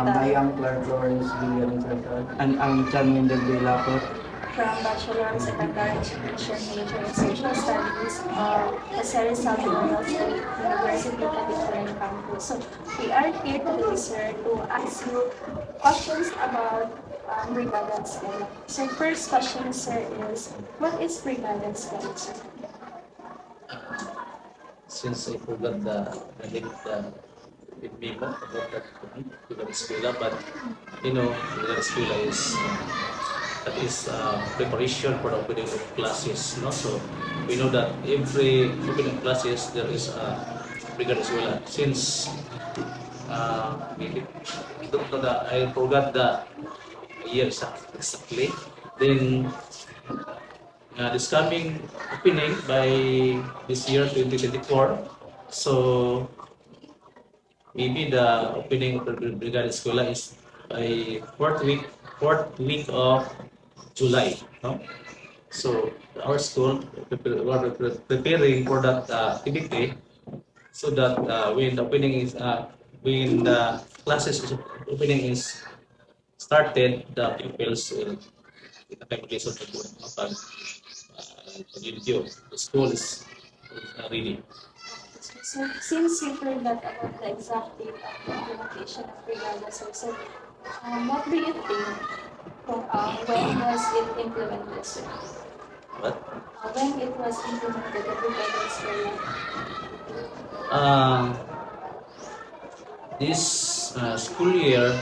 I am Clark Lawrence William Salazar. And I'm Chan Mendel Villa po. From Bachelor of Secondary Education major in Social Studies of Jose Rizal Memorial State University of Different Campus. So we are here today, sir, to ask you questions about Brigada Eskwela. So first question, sir, is what is Brigada Eskwela, sir? Since I forgot the link with me about that Brigada Eskwela, but Brigada Eskwela is preparation for the opening of classes, no? So we know that every opening classes there is a Brigada Eskwela. Since I forgot the year exactly, then this coming opening by this year 2024, so maybe the opening of the Brigada Eskwela is by fourth week of July, no? So our school we're preparing for that activity, so that when the classes opening is started, the pupils will listen to video. The school is ready. So since you forgot about the exact date of the implementation of Brigada, so what do you think when was it implemented, sir? But When it was implemented, the Brigada Eskwela? This school year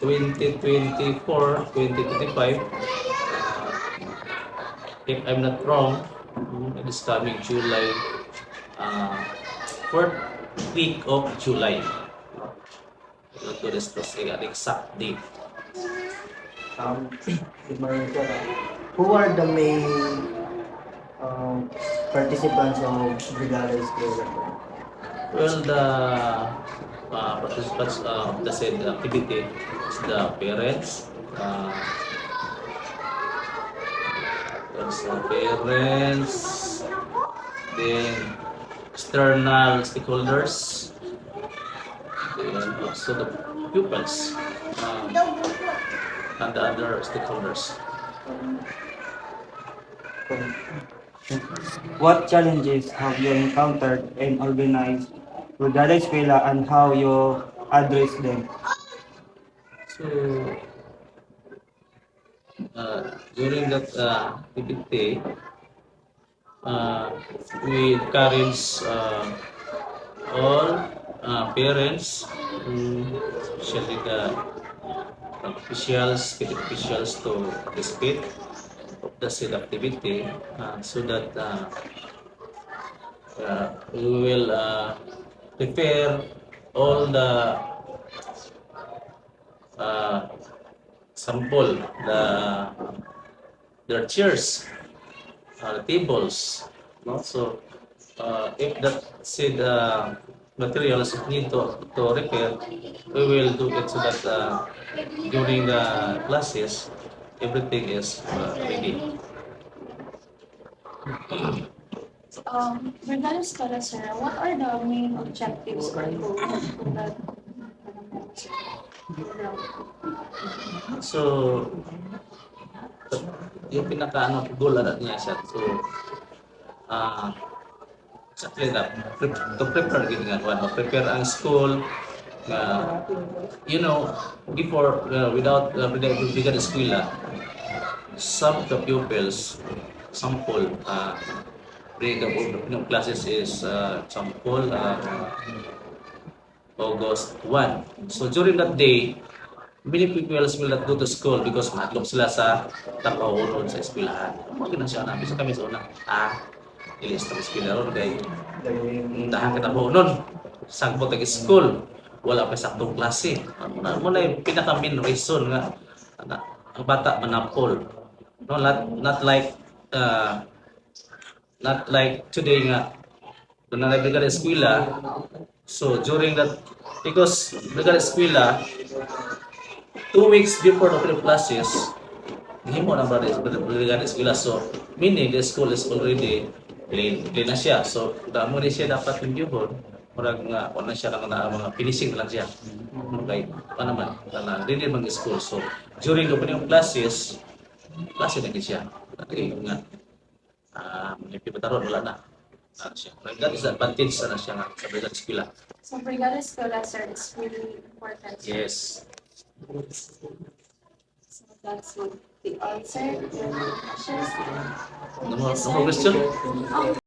2024-2025, if I'm not wrong, it is coming July, fourth week of July. Not to the exact date. Who are the main participants of Brigada Eskwela? Well, the participants of the said activity is the parents, then external stakeholders, then also the pupils, and the other stakeholders. What challenges have you encountered in organized Brigada Eskwela and how you address them? So during that activity, we encourage all parents, especially the state officials, to participate of the said activity, so that we will prepare all the sample, their chairs, tables, no? So if that said materials need to repair, we will do it so that during the classes everything is ready. Brigada Eskwela, sir, what are the main objectives or goals of the program? So yung goal niya siya exactly that, to prepare prepare ang school, before, without Brigada Eskwela, some of the pupils, sample, the classes is sample August 1. So during that day, many pupils will not go to school because madlok sila sa tapahulon sa eskwelahan. Huwag na siya namin. So kami sa una, ilis na eskwela ron kay dahan kita hulon. Sagpo tag school, wala pa saktong klase. Muna yung pinaka-main reason nga ang bata manapol. No, not like today nga doon na Brigada Eskwela. So during that, because Brigada Eskwela, 2 weeks before the opening classes, himo na Brigada Eskwela. So meaning the school is already clean na siya. So damo ni siya dapat yung Murag nga, wala siya lang na mga finishing na lang siya. Okay, pa naman, na really mag school. So, during the opening classes, klase na siya. Okay, nga, may pipataron, wala na. Siya. That is the advantage na siya nga sa Brigada Eskwela. So, Brigada Eskwela, sir, is really important. Yes. So, that's what the answer to your questions. No more question?